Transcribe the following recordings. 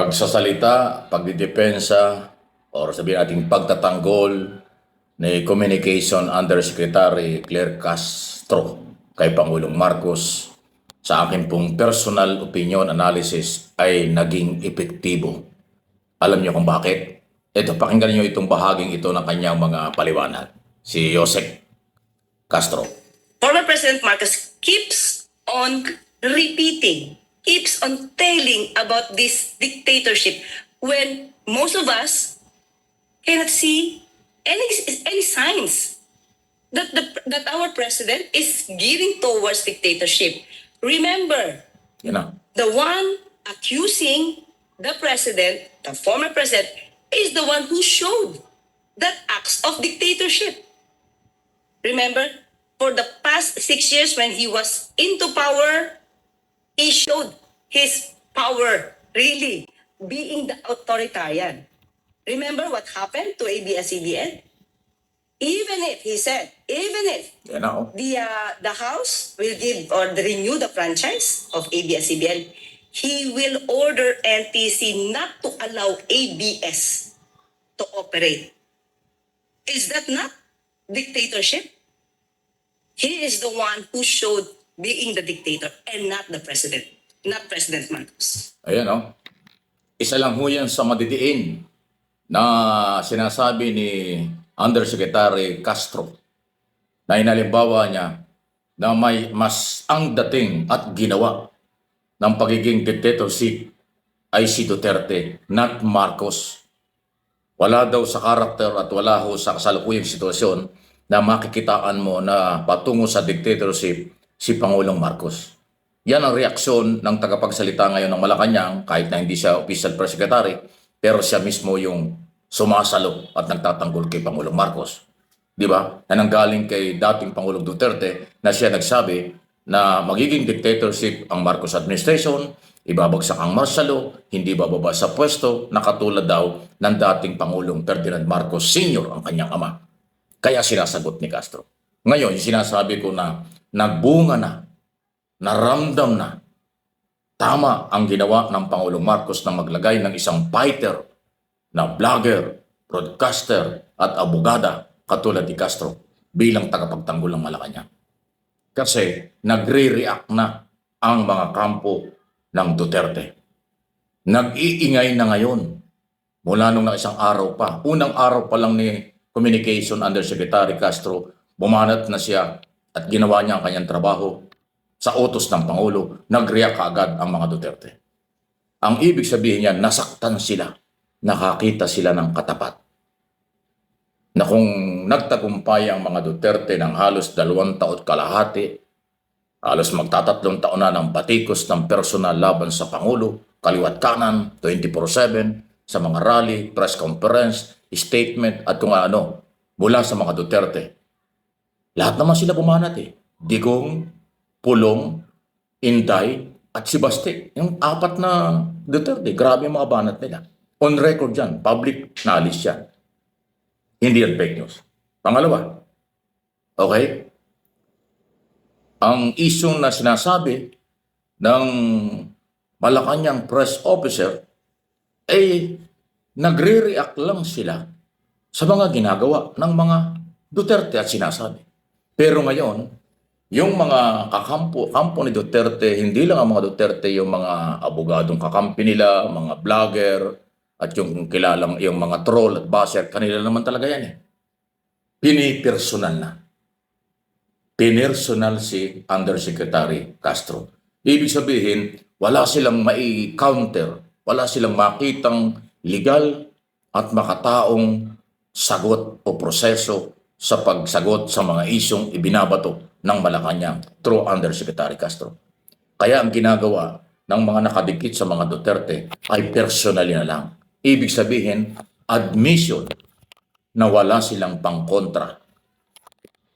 pagsasalita, pagdidepensa, or sabihin natin pagtatanggol ni Communication Undersecretary Claire Castro kay Pangulong Marcos sa akin pong personal opinion analysis ay naging epektibo. Alam niyo kung bakit? Ito, pakinggan niyo itong bahaging ito ng kanyang mga paliwanag. Si Joseph Castro. Former President Marcos keeps on repeating, keeps on telling about this dictatorship when most of us cannot see any signs that our president is gearing towards dictatorship. Remember, You know, the one accusing the president, the former president, is the one who showed that acts of dictatorship. Remember, for the past 6 years when he was into power, he showed his power, really, being the authoritarian. Remember what happened to ABS-CBN? Even if, he said, even if you know, the House will give or renew the franchise of ABS-CBN, he will order NTC not to allow ABS to operate. Is that not dictatorship? He is the one who showed being the dictator and not the president, not President Marcos. ayan o. Isa lang ho yan sa madidiin na sinasabi ni Undersecretary Castro na inalimbawa niya na may mas ang dating at ginawa ng pagiging dictatorship ay si Duterte, not Marcos. Wala daw sa karakter at wala ho sa kasalukuyang sitwasyon na makikitaan mo na patungo sa dictatorship si Pangulong Marcos. Yan ang reaksyon ng tagapagsalita ngayon ng Malacanang kahit na hindi siya official press secretary, pero siya mismo yung sumasalo at nagtatanggol kay Pangulong Marcos. Di ba? Na nanggaling kay dating Pangulong Duterte na siya nagsabi na magiging dictatorship ang Marcos administration, ibabagsak ang martial law, hindi bababa sa pwesto, na katulad daw ng dating Pangulong Ferdinand Marcos Sr., ang kanyang ama. Kaya sinasagot ni Castro. Ngayon, sinasabi ko na nagbunga na, naramdam na, tama ang ginawa ng Pangulong Marcos na maglagay ng isang fighter na vlogger, broadcaster at abogada katulad ni Castro bilang tagapagtanggol ng Malacanang. Kasi nagre-react na ang mga kampo ng Duterte. Nag-iingay na ngayon mula nung isang araw pa. Unang araw pa lang ni Communication Undersecretary Castro, bumanat na siya at ginawa niya ang kanyang trabaho sa utos ng Pangulo. Nag-react kaagad ang mga Duterte. Ang ibig sabihin niya, nasaktan sila. Nakakita sila ng katapat. Na kung nagtagumpay ang mga Duterte ng halos 2 taon kalahati, halos magtatatlong taon na ng batikos ng personal laban sa Pangulo, kaliwat kanan, 24/7, sa mga rally, press conference, statement at kung ano, mula sa mga Duterte. Lahat naman sila bumanat eh. Digong, Pulong, Inday, at si Basti. Yung 4 na Duterte, grabe yung mga banat nila. On record yan, public knowledge yan. Hindi yan fake news. Pangalawa, okay? Ang isyong na sinasabi ng Malacanang press officer ay nagre-react lang sila sa mga ginagawa ng mga Duterte at sinasabi. Pero ngayon, yung mga kampo ni Duterte, hindi lang ang mga Duterte, yung mga abogadong kakampi nila, mga vlogger, at yung kilalang yung mga troll at basher, kanila naman talaga yan eh. Pinipersonal na. Pinersonal si Undersecretary Castro. Ibig sabihin, wala silang mai-counter, wala silang makitang legal at makataong sagot o proseso sa pagsagot sa mga isyong ibinabato ng Malacanang through Undersecretary Castro. Kaya ang ginagawa ng mga nakadikit sa mga Duterte ay personal na lang. Ibig sabihin, admission na wala silang pangkontra.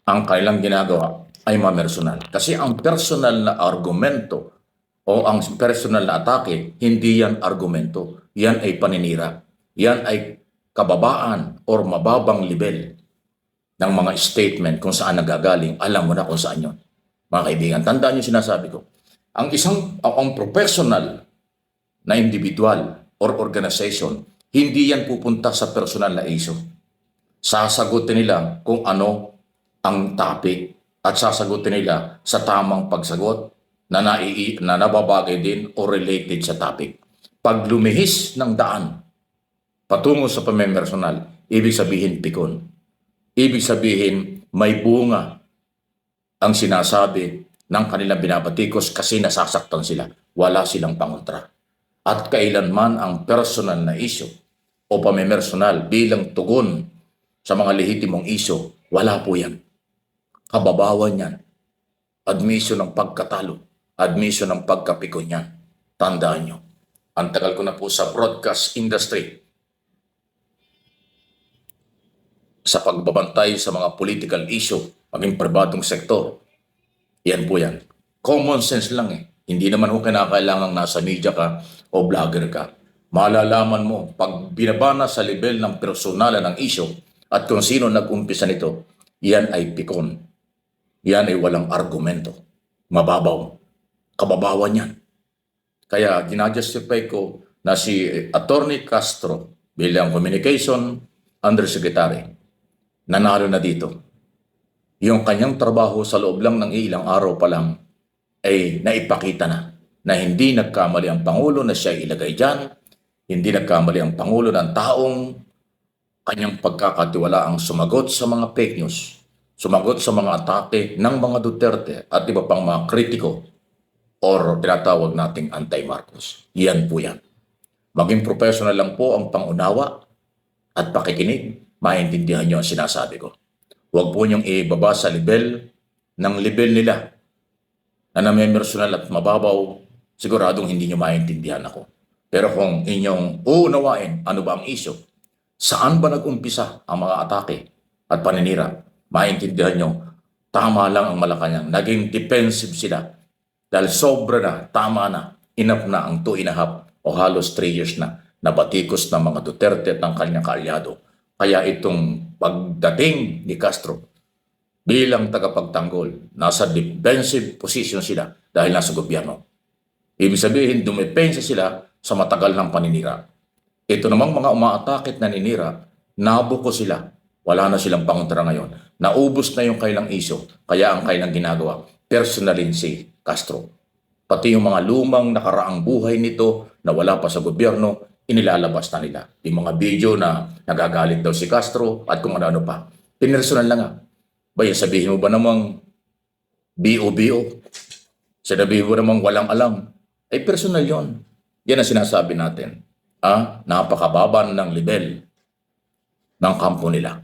Ang kailang ginagawa ay mamersonal. Kasi ang personal na argumento o ang personal na atake, hindi yan argumento. Yan ay paninira. Yan ay kababaan or mababang level ng mga statement kung saan nagagaling. Alam mo na kung saan yun. Mga kaibigan, tandaan yung sinasabi ko. Ang professional na individual o or organization, hindi yan pupunta sa personal na issue. Sasagutin nila kung ano ang topic at sasagutin nila sa tamang pagsagot na nababagay din o related sa topic. Pag lumihis ng daan patungo sa pamimpersonal, ibig sabihin pikon. Ibig sabihin may bunga ang sinasabi ng kanilang binabatikos kasi nasasaktan sila. Wala silang pangontra. At kailanman ang personal na issue o pamimpersonal bilang tugon sa mga lehitimong issue, wala po yan. Kababawan yan. Admission ng pagkatalo. Admission ng pagkapikon yan. Tandaan nyo. Ang tagal ko na po sa broadcast industry sa pagbabantay sa mga political issue, maging pribadong sektor. Yan po yan. Common sense lang eh. Hindi naman ho kinakailangang nasa media ka o vlogger ka. Malalaman mo, pag binabana sa level ng personalan ng issue at kung sino nag-umpisa nito, yan ay pikon. Yan ay walang argumento. Mababaw. Kababawan yan. Kaya ginajustify ko na si Attorney Castro bilang Communication Undersecretary, nanalo na dito. Yung kanyang trabaho sa loob lang ng ilang araw pa lang ay naipakita na hindi nagkamali ang Pangulo na siya ilagay dyan, hindi nagkamali ang Pangulo ng taong kanyang pagkakatiwalaang sumagot sa mga fake news, sumagot sa mga atake ng mga Duterte at iba pang mga kritiko or tinatawag nating anti-Marcos. Yan po yan. Maging professional lang po ang pangunawa at pakikinig, maintindihan nyo ang sinasabi ko. Huwag po niyong ibaba sa level nila na namimersonal at mababaw, siguradong hindi nyo maintindihan ako. Pero kung inyong uunawain ano ba ang issue, saan ba nag-umpisa ang mga atake at paninira, maintindihan nyo, tama lang ang Malacanang. Naging defensive sila dahil sobra na, tama na, enough na ang 2.5 o halos 3 years na nabatikos ng mga Duterte at ng kanyang kaalyado. Kaya itong pagdating ni Castro bilang tagapagtanggol, nasa defensive position sila dahil nasa gobyerno. Ibig sabihin, dumepensa sila sa matagal ng paninira. Ito namang mga umaatake at naninira, nabuko sila. Wala na silang pangontra ngayon. Naubos na yung kailang isyo, kaya ang kailang ginagawa, personalin si Castro. Pati yung mga lumang nakaraang buhay nito na wala pa sa gobyerno, inilalabas na nila. Yung mga video na nagagalit daw si Castro at kung ano-ano pa. Pinersonal lang nga. Baya sabihin mo ba namang BO-BO? Sabihin mo namang walang alam? Ay personal yon. Yan ang sinasabi natin. Napakababa ng level ng kampo nila.